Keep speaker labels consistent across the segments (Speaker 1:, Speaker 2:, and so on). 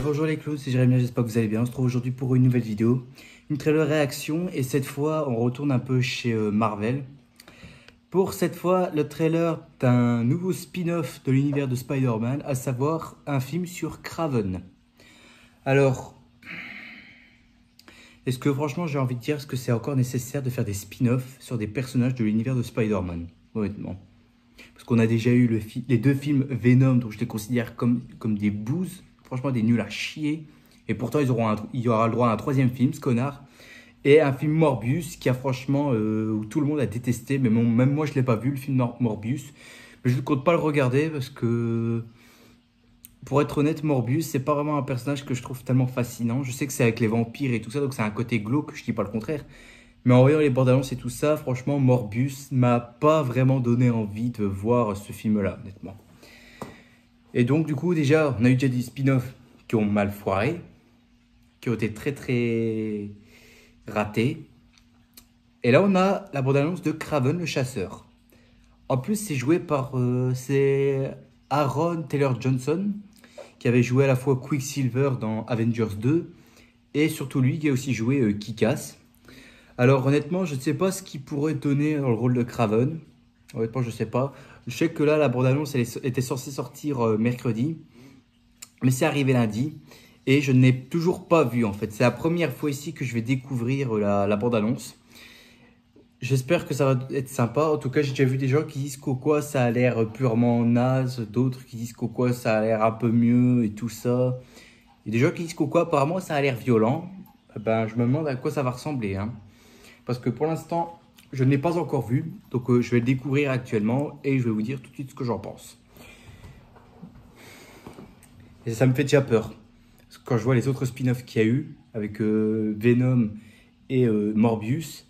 Speaker 1: Bonjour les clowns, c'est Jérémy, j'espère que vous allez bien. On se retrouve aujourd'hui pour une nouvelle vidéo, une trailer réaction, et cette fois on retourne un peu chez Marvel. Pour cette fois le trailer d'un nouveau spin-off de l'univers de Spider-Man, à savoir un film sur Kraven. Alors, est-ce que franchement j'ai envie de dire, est-ce que c'est encore nécessaire de faire des spin-offs sur des personnages de l'univers de Spider-Man, honnêtement? Parce qu'on a déjà eu les deux films Venom, donc je les considère comme des bouses. Franchement, des nuls à chier. Et pourtant, il y aura le droit à un troisième film, ce connard. Et un film Morbius, qui a franchement, où tout le monde a détesté. Mais même moi, je ne l'ai pas vu, le film Morbius. Mais je ne compte pas le regarder parce que, pour être honnête, Morbius, c'est pas vraiment un personnage que je trouve tellement fascinant. Je sais que c'est avec les vampires et tout ça, donc c'est un côté glauque, je dis pas le contraire. Mais en voyant les bandes annonces et tout ça, franchement, Morbius m'a pas vraiment donné envie de voir ce film-là, honnêtement. Et donc, du coup, déjà, on a eu déjà des spin-offs qui ont mal foiré, qui ont été très ratés. Et là, on a la bande-annonce de Kraven le chasseur. En plus, c'est joué par c'est Aaron Taylor Johnson, qui avait joué à la fois Quicksilver dans Avengers 2, et surtout lui qui a aussi joué Kick-Ass. Alors, honnêtement, je ne sais pas ce qu'il pourrait donner dans le rôle de Kraven. Honnêtement, je ne sais pas. Je sais que là, la bande-annonce, elle était censée sortir mercredi. Mais c'est arrivé lundi. Et je ne l'ai toujours pas vu, en fait. C'est la première fois ici que je vais découvrir la bande-annonce. J'espère que ça va être sympa. En tout cas, j'ai déjà vu des gens qui disent qu'au quoi ça a l'air purement naze. D'autres qui disent qu'au quoi ça a l'air un peu mieux et tout ça. Et des gens qui disent qu'au quoi apparemment ça a l'air violent. Ben, je me demande à quoi ça va ressembler, hein. Parce que pour l'instant, je ne l'ai pas encore vu, donc je vais le découvrir actuellement et je vais vous dire tout de suite ce que j'en pense. Et ça me fait déjà peur. Parce que quand je vois les autres spin-offs qu'il y a eu, avec Venom et Morbius,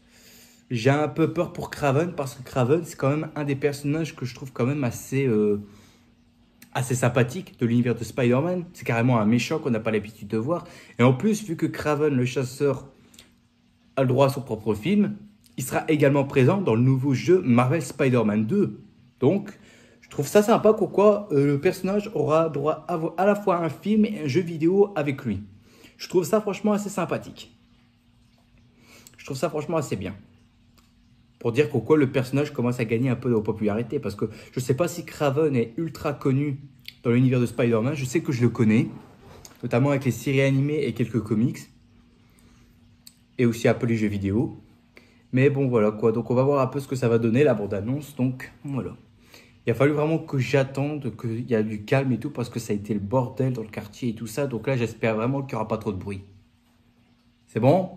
Speaker 1: j'ai un peu peur pour Kraven, parce que Kraven, c'est quand même un des personnages que je trouve quand même assez sympathique de l'univers de Spider-Man. C'est carrément un méchant qu'on n'a pas l'habitude de voir. Et en plus, vu que Kraven, le chasseur, a le droit à son propre film, il sera également présent dans le nouveau jeu Marvel Spider-Man 2. Donc, je trouve ça sympa pourquoi le personnage aura droit à la fois un film et un jeu vidéo avec lui. Je trouve ça franchement assez sympathique. Je trouve ça franchement assez bien. Pour dire pourquoi le personnage commence à gagner un peu de popularité. Parce que je ne sais pas si Kraven est ultra connu dans l'univers de Spider-Man. Je sais que je le connais, notamment avec les séries animées et quelques comics. Et aussi un peu les jeux vidéo. Mais bon, voilà quoi. Donc, on va voir un peu ce que ça va donner, la bande-annonce. Donc, voilà. Il a fallu vraiment que j'attende, qu'il y a du calme et tout, parce que ça a été le bordel dans le quartier et tout ça. Donc là, j'espère vraiment qu'il n'y aura pas trop de bruit. C'est bon?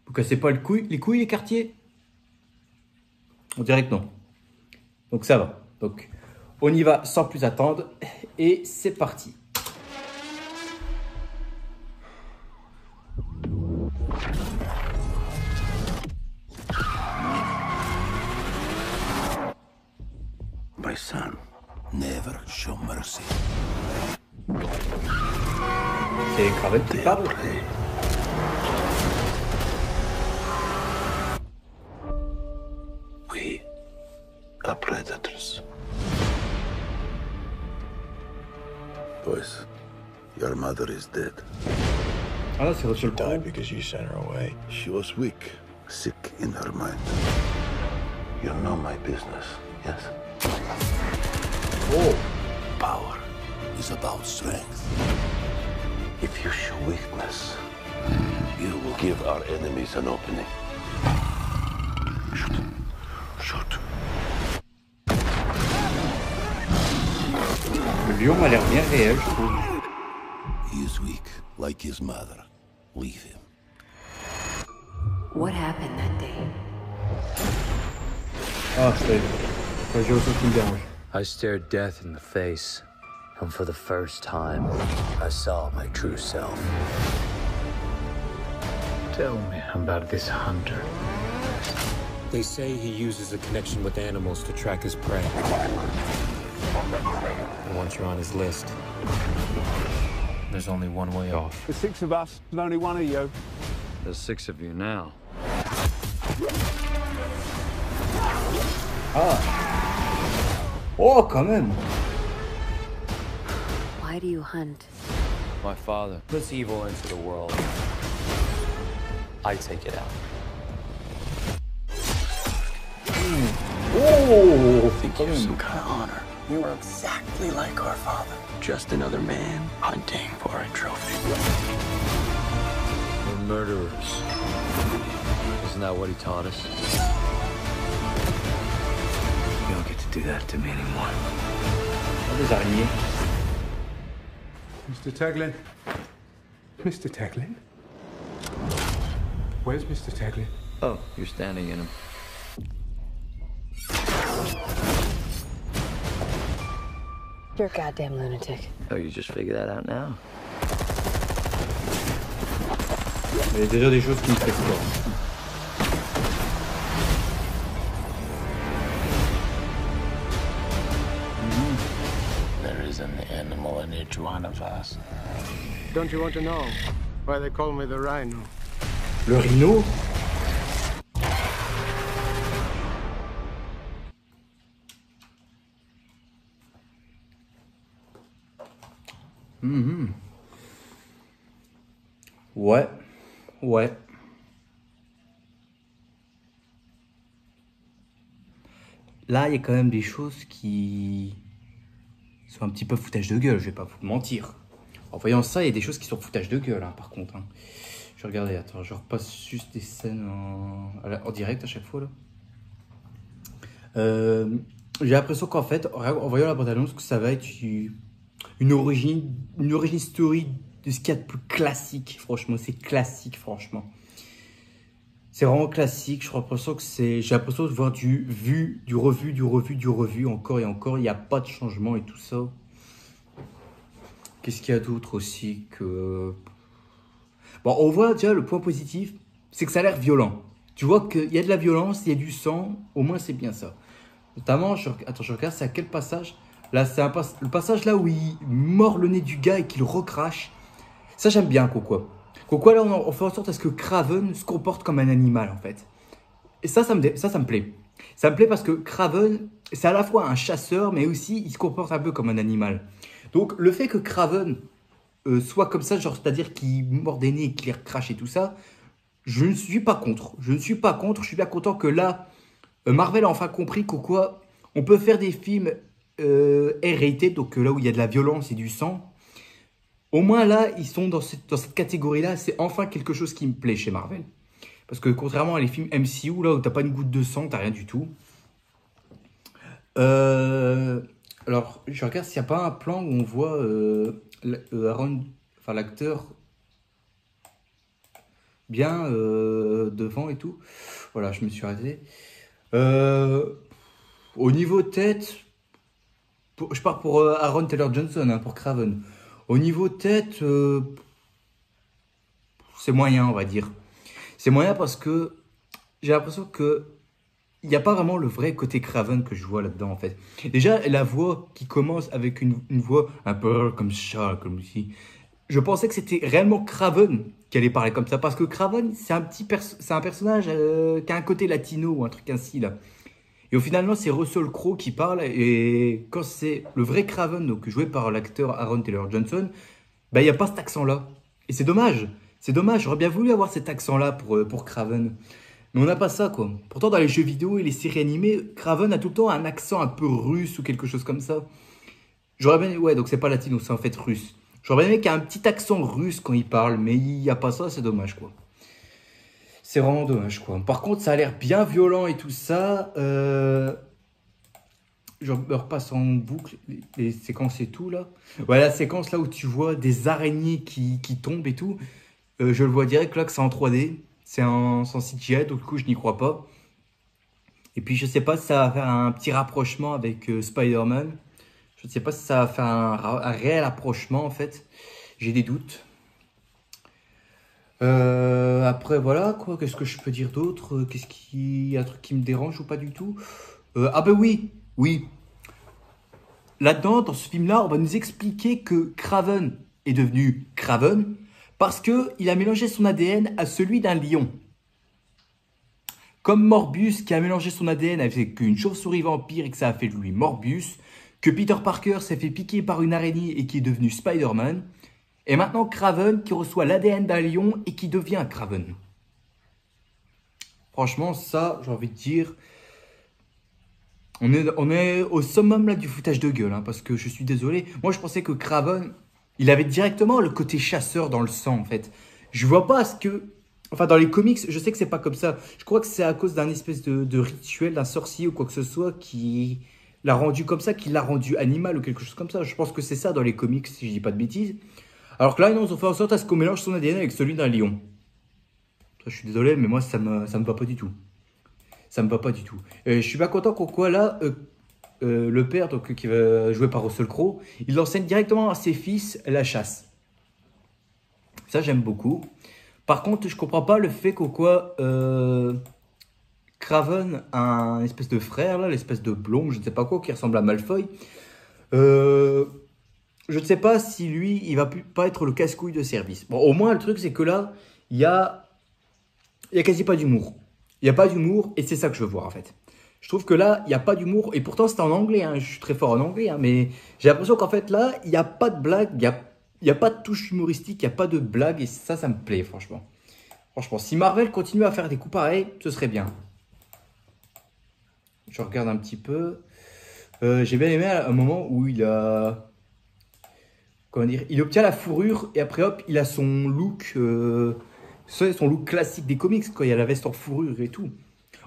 Speaker 1: Vous cassez pas les couilles, les quartiers? On dirait que non. Donc, ça va. Donc, on y va sans plus attendre. Et c'est parti.
Speaker 2: My son, never show mercy.
Speaker 1: C'est Kraven qui parle.
Speaker 2: We are predators. Boys, your mother is dead.
Speaker 1: Ah là, c'est Russell
Speaker 3: Died
Speaker 1: Crowe.
Speaker 3: because you sent her away.
Speaker 2: She was weak, sick in her mind. You know my business, yes?
Speaker 1: Oh,
Speaker 2: Power is about strength. If you show weakness, you will give our enemies an opening. Shoot. Shoot.
Speaker 1: le lion a l'air bien réel, je trouve.
Speaker 2: He is weak, like his mother. Leave him.
Speaker 4: What happened that day?
Speaker 1: Ah, c'est le jeu auto qui me dérange.
Speaker 5: I stared death in the face, and for the first time, I saw my true self.
Speaker 6: Tell me about this hunter.
Speaker 7: They say he uses a connection with animals to track his prey. And once you're on his list, there's only one way off.
Speaker 8: There's 6 of us, and only one of you.
Speaker 5: There's 6 of you now.
Speaker 1: Ah. Oh, quand même.
Speaker 3: Why do you hunt?
Speaker 7: My father puts evil into the world. I take it out.
Speaker 1: Oh,
Speaker 2: I think you have some kind of honor. You are exactly like our father. Just another man hunting for a trophy.
Speaker 5: We're murderers. Isn't that what he taught us?
Speaker 2: You don't get to do that to me anymore.
Speaker 1: des araignées.
Speaker 4: Mr. Taglin? Mr. Taglin? Where's Mr. Taglin?
Speaker 5: Oh, you're standing in him.
Speaker 3: You're a goddamn lunatic.
Speaker 5: Oh, you just figured that out now?
Speaker 1: Il y a déjà des choses qui me font peur.
Speaker 2: There is an animal in each one of us.
Speaker 4: Don't you want to know why they call me the Rhino?
Speaker 1: Le rhino? Ouais. Ouais. Là, il y a quand même des choses qui sont un petit peu foutage de gueule, je vais pas vous mentir. En voyant ça, il y a des choses qui sont foutage de gueule, hein, par contre. Hein. Je vais regarder, attends, je repasse juste des scènes en direct à chaque fois, là. J'ai l'impression qu'en fait, en voyant la bande-annonce, que ça va être une origin story de ce qu'il y a de plus classique, franchement. C'est classique, franchement. C'est vraiment classique. J'ai l'impression de voir du revu, encore et encore. Il n'y a pas de changement et tout ça. Qu'est-ce qu'il y a d'autre aussi que... Bon, on voit déjà le point positif, c'est que ça a l'air violent. Tu vois qu'il y a de la violence, il y a du sang, au moins c'est bien ça. Notamment, je regarde, c'est à quel passage? Là, c'est le passage là où il mord le nez du gars et qu'il recrache. Ça, j'aime bien, Coco. Coco, là, on fait en sorte à ce que Craven se comporte comme un animal, en fait. Et ça me plaît. Ça me plaît parce que Craven, c'est à la fois un chasseur, mais aussi, il se comporte un peu comme un animal. Donc, le fait que Craven soit comme ça, genre, c'est-à-dire qu'il mord des nez et qu'il recrache et tout ça, je ne suis pas contre. Je suis bien content que là, Marvel a enfin compris qu'au quoi, on peut faire des films R-rated, donc là où il y a de la violence et du sang. Au moins là, ils sont dans cette catégorie-là. C'est enfin quelque chose qui me plaît chez Marvel. Parce que contrairement à les films MCU, là où t'as pas une goutte de sang, t'as rien du tout. Alors, je regarde s'il n'y a pas un plan où on voit Aaron, enfin l'acteur, bien devant et tout. Voilà, je me suis arrêté. Au niveau tête, je pars pour Aaron Taylor Johnson, hein, pour Craven. Au niveau tête, c'est moyen, on va dire. C'est moyen parce que j'ai l'impression que il n'y a pas vraiment le vrai côté Craven que je vois là-dedans, en fait. Déjà, la voix qui commence avec une voix un peu comme ça, comme si... Je pensais que c'était réellement Craven qui allait parler comme ça. Parce que Craven, c'est un personnage qui a un côté latino ou un truc ainsi, là. Et au final, c'est Russell Crowe qui parle. Et quand c'est le vrai Craven, donc joué par l'acteur Aaron Taylor Johnson, bah, il n'y a pas cet accent-là. Et c'est dommage. C'est dommage. J'aurais bien voulu avoir cet accent-là pour Craven. Mais on n'a pas ça, quoi. Pourtant, dans les jeux vidéo et les séries animées, Craven a tout le temps un accent un peu russe ou quelque chose comme ça. J'aurais bien... Ouais, donc c'est pas latino, c'est en fait russe. J'aurais bien aimé qu'il y ait un petit accent russe quand il parle, mais il n'y a pas ça, c'est dommage, quoi. C'est vraiment dommage, quoi. Par contre, ça a l'air bien violent et tout ça. Je repasse en boucle les séquences et tout, là. Ouais, la séquence là où tu vois des araignées qui tombent et tout. Je le vois direct là que c'est en 3D. C'est sans CGI, donc du coup, je n'y crois pas. Et puis, je sais pas si ça va faire un petit rapprochement avec Spider-Man. Je ne sais pas si ça va faire un réel approchement, en fait. J'ai des doutes. Après, voilà, quoi. Qu'est-ce que je peux dire d'autre? Y a un truc qui me dérange ou pas du tout? Ah ben oui. Là-dedans, dans ce film-là, on va nous expliquer que Craven est devenu Craven parce qu'il a mélangé son ADN à celui d'un lion. comme Morbius qui a mélangé son ADN avec une chauve-souris vampire et que ça a fait de lui Morbius, que Peter Parker s'est fait piquer par une araignée et qui est devenu Spider-Man, et maintenant Kraven qui reçoit l'ADN d'un lion et qui devient Kraven. Franchement, ça, j'ai envie de dire, on est au summum là du foutage de gueule, hein, parce que je suis désolé. Moi, je pensais que Kraven, il avait directement le côté chasseur dans le sang, en fait. Je vois pas ce que... Enfin, dans les comics, je sais que c'est pas comme ça. Je crois que c'est à cause d'un espèce de rituel, d'un sorcier ou quoi que ce soit qui l'a rendu comme ça, qui l'a rendu animal ou quelque chose comme ça. Je pense que c'est ça dans les comics, si je dis pas de bêtises. Alors que là, ils ont fait en sorte à ce qu'on mélange son ADN avec celui d'un lion. Ça, je suis désolé, mais moi, ça me va pas du tout. Ça me va pas du tout. Je suis pas content pourquoi là, le père, donc, qui va jouer par Russell Crowe, il enseigne directement à ses fils la chasse. Ça, j'aime beaucoup. Par contre, je comprends pas le fait quoi Kraven a un espèce de frère, là, l'espèce de blond, je ne sais pas quoi, qui ressemble à Malfoy. Je ne sais pas si lui, il va pas être le casse-couille de service. Bon, au moins, le truc, c'est que là, il y a quasi pas d'humour. Il n'y a pas d'humour, et c'est ça que je veux voir, en fait. Je trouve que là, il n'y a pas d'humour, et pourtant, c'est en anglais, hein, je suis très fort en anglais, hein, mais j'ai l'impression qu'en fait, là, il n'y a pas de blague, il n'y a pas de touche humoristique, il n'y a pas de blague, et ça me plaît, franchement. Franchement, si Marvel continue à faire des coups pareils, ce serait bien. Je regarde un petit peu. J'ai bien aimé un moment où il a... Comment dire? Il obtient la fourrure, et après, hop, il a son look... son look classique des comics, quand il y a la veste en fourrure et tout.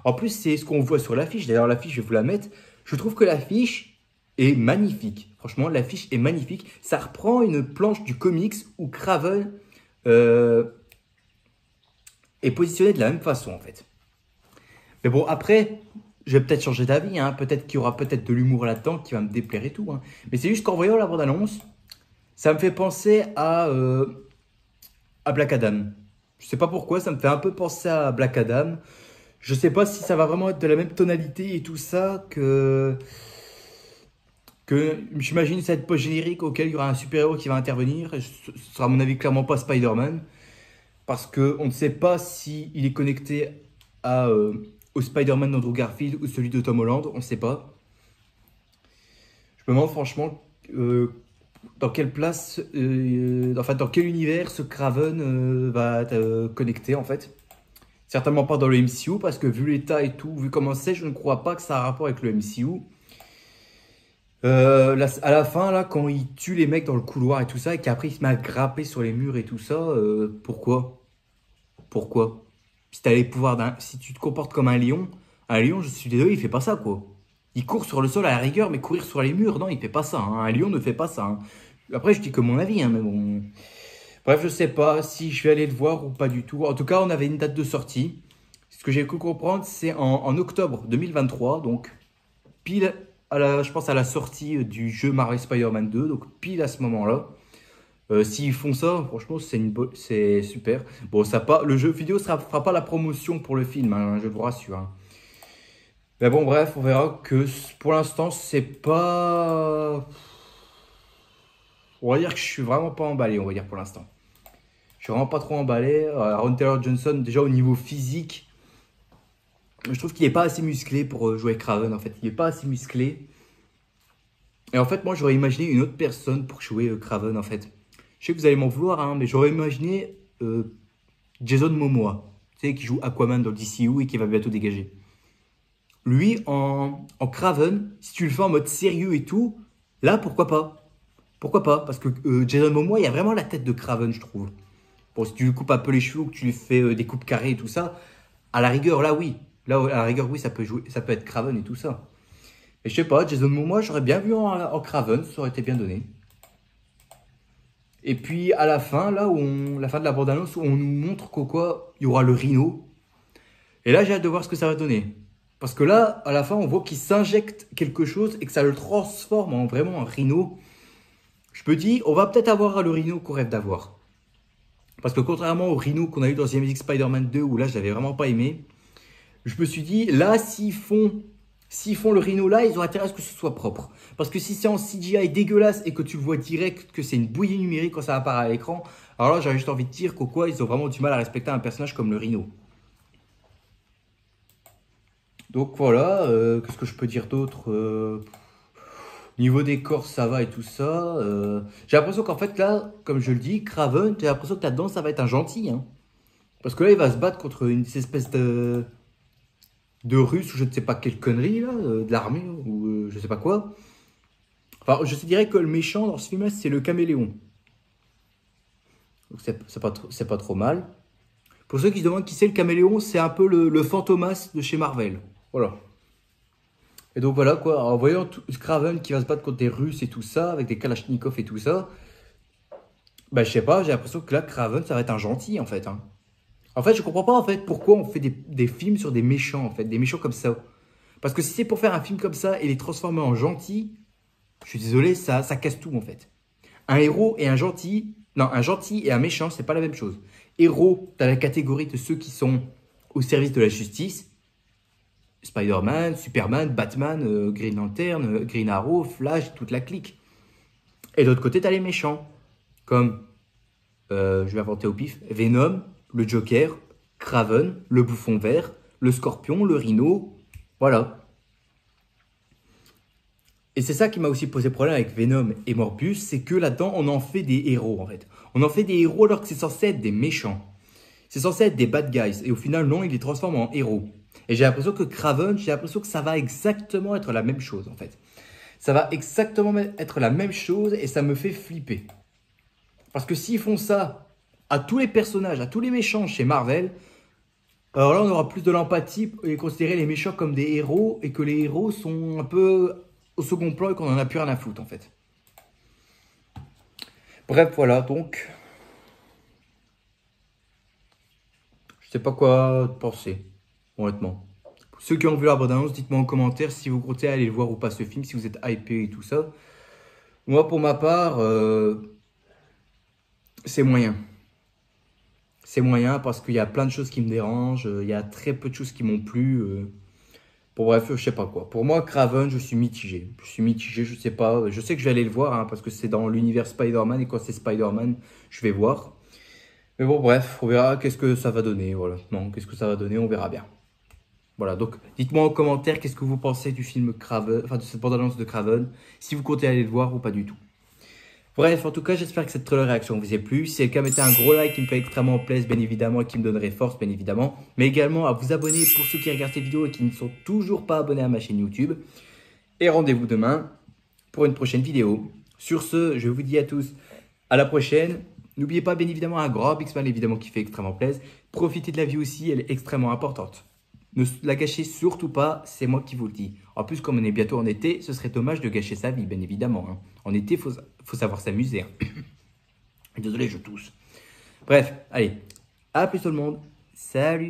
Speaker 1: En plus, c'est ce qu'on voit sur l'affiche. D'ailleurs, l'affiche, je vais vous la mettre. Je trouve que l'affiche est magnifique. Franchement, l'affiche est magnifique. Ça reprend une planche du comics où Kraven est positionné de la même façon, en fait. Mais bon, après, je vais peut-être changer d'avis. Hein. Peut-être qu'il y aura peut-être de l'humour là-dedans qui va me déplaire et tout. Hein. Mais c'est juste qu'en voyant la bande-annonce, ça me fait penser à Black Adam. Je sais pas pourquoi, ça me fait un peu penser à Black Adam. Je sais pas si ça va vraiment être de la même tonalité et tout ça que j'imagine ça va être post-générique auquel il y aura un super-héros qui va intervenir. Ce sera à mon avis clairement pas Spider-Man. Parce qu'on ne sait pas s'il est connecté au Spider-Man d'Andrew Garfield ou celui de Tom Holland. On ne sait pas. Je me demande franchement... dans quelle place, enfin dans quel univers ce Kraven va être connecté en fait. Certainement pas dans le MCU parce que vu l'état et tout, vu comment c'est, je ne crois pas que ça a un rapport avec le MCU. À la fin là, quand il tue les mecs dans le couloir et tout ça, et qu'après il se met à grimper sur les murs et tout ça, pourquoi si t'as les pouvoirs si tu te comportes comme un lion, je suis désolé, il fait pas ça quoi. Il court sur le sol à la rigueur, mais courir sur les murs, non, il fait pas ça. Hein. Un lion ne fait pas ça. Hein. Après, je dis que mon avis, hein, mais bon. Bref, je sais pas si je vais aller le voir ou pas du tout. En tout cas, on avait une date de sortie. Ce que j'ai cru comprendre, c'est en octobre 2023, donc pile je pense à la sortie du jeu Marvel Spider-Man 2, donc pile à ce moment-là. S'ils font ça, franchement, c'est super. Bon, le jeu vidéo fera pas la promotion pour le film, hein, je vous rassure. Hein. Mais bon, bref, on verra que pour l'instant, c'est pas... On va dire que je suis vraiment pas emballé, on va dire pour l'instant. Je suis vraiment pas trop emballé. Aaron Taylor-Johnson, déjà au niveau physique, je trouve qu'il est pas assez musclé pour jouer Kraven, en fait. Il est pas assez musclé. Et en fait, moi, j'aurais imaginé une autre personne pour jouer Kraven, en fait. Je sais que vous allez m'en vouloir, hein, mais j'aurais imaginé Jason Momoa, tu sais, qui joue Aquaman dans le DCU et qui va bientôt dégager. Lui, en Kraven, si tu le fais en mode sérieux et tout, là, pourquoi pas? Pourquoi pas? Parce que Jason Momoa, il y a vraiment la tête de Kraven, je trouve. Bon, si tu lui coupes un peu les cheveux ou que tu lui fais des coupes carrées et tout ça, à la rigueur, là, oui. Là, à la rigueur, oui, ça peut être Kraven et tout ça. Mais je sais pas, Jason Momoa, j'aurais bien vu en Kraven, ça aurait été bien donné. Et puis, à la fin, là, la fin de la bande-annonce, où on nous montre il y aura le Rhino. Et là, j'ai hâte de voir ce que ça va donner. Parce que là, à la fin, on voit qu'il s'injecte quelque chose et que ça le transforme vraiment en Rhino. Je me dis, on va peut-être avoir le Rhino qu'on rêve d'avoir. Parce que contrairement au Rhino qu'on a eu dans The Amazing Spider-Man 2, où là, je l'avais vraiment pas aimé, je me suis dit, là, s'ils font le Rhino là, ils ont intérêt à ce que ce soit propre. Parce que si c'est en CGI dégueulasse et que tu le vois direct, que c'est une bouillie numérique quand ça apparaît à l'écran, alors là, j'aurais juste envie de dire ils ont vraiment du mal à respecter un personnage comme le Rhino. Donc voilà, qu'est-ce que je peux dire d'autre niveau décor, ça va et tout ça. J'ai l'impression qu'en fait, là, comme je le dis, Kraven, j'ai l'impression que là-dedans, ça va être un gentil. Hein. Parce que là, il va se battre contre une espèce de Russes ou je ne sais pas quelle connerie, là, de l'armée ou je sais pas quoi. Enfin, je dirais que le méchant dans ce film-là, c'est le caméléon. Donc, c'est pas trop mal. Pour ceux qui se demandent qui c'est le caméléon, c'est un peu le Fantomas de chez Marvel. Voilà. Et donc voilà quoi, en voyant Kraven qui va se battre contre des Russes et tout ça, avec des Kalachnikov et tout ça, bah je sais pas, j'ai l'impression que là, Kraven, ça va être un gentil en fait. Hein. En fait, je comprends pas en fait pourquoi on fait des films sur des méchants en fait, des méchants comme ça. Parce que si c'est pour faire un film comme ça et les transformer en gentils, je suis désolé, ça casse tout en fait. Un héros et un gentil, non, un gentil et un méchant, c'est pas la même chose. Héros, t'as la catégorie de ceux qui sont au service de la justice. Spider-Man, Superman, Batman, Green Lantern, Green Arrow, Flash, toute la clique. Et de l'autre côté, t'as les méchants. Comme, je vais inventer au pif, Venom, le Joker, Kraven, le Bouffon Vert, le Scorpion, le Rhino. Voilà. Et c'est ça qui m'a aussi posé problème avec Venom et Morbius, c'est que là-dedans, on en fait des héros en fait. On en fait des héros alors que c'est censé être des méchants. C'est censé être des bad guys. Et au final, non, il les transforme en héros. Et j'ai l'impression que Kraven, j'ai l'impression que ça va exactement être la même chose en fait. Ça va exactement être la même chose et ça me fait flipper. Parce que s'ils font ça à tous les personnages, à tous les méchants chez Marvel, alors là on aura plus de l'empathie et considérer les méchants comme des héros et que les héros sont un peu au second plan et qu'on en a plus rien à foutre en fait. Bref, voilà donc. Je sais pas quoi penser. Honnêtement. Ceux qui ont vu la bande-annonce, dites-moi en commentaire si vous comptez aller le voir ou pas ce film, si vous êtes hypé et tout ça. Moi, pour ma part, c'est moyen. C'est moyen parce qu'il y a plein de choses qui me dérangent, il y a très peu de choses qui m'ont plu. Pour bref, je sais pas quoi. Pour moi, Kraven, je suis mitigé. Je suis mitigé, je sais pas. Je sais que je vais aller le voir hein, parce que c'est dans l'univers Spider-Man et quand c'est Spider-Man, je vais voir. Mais bon, bref, on verra qu'est-ce que ça va donner. Voilà. Non, qu'est-ce que ça va donner, on verra bien. Voilà, donc dites-moi en commentaire qu'est-ce que vous pensez du film Kraven, enfin de cette bande-annonce de Kraven, si vous comptez aller le voir ou pas du tout. Bref, en tout cas, j'espère que cette réaction vous a plu. Si c'est le cas, mettez un gros like qui me fait extrêmement plaisir, bien évidemment, et qui me donnerait force, bien évidemment. Mais également à vous abonner pour ceux qui regardent ces vidéos et qui ne sont toujours pas abonnés à ma chaîne YouTube. Et rendez-vous demain pour une prochaine vidéo. Sur ce, je vous dis à tous à la prochaine. N'oubliez pas, bien évidemment, un grand big smile, évidemment, qui fait extrêmement plaisir. Profitez de la vie aussi, elle est extrêmement importante. Ne la gâchez surtout pas, c'est moi qui vous le dis. En plus, comme on est bientôt en été, ce serait dommage de gâcher sa vie, bien évidemment. Hein. En été, il faut savoir s'amuser. Hein. Désolé, je tousse. Bref, allez, à plus tout le monde. Salut.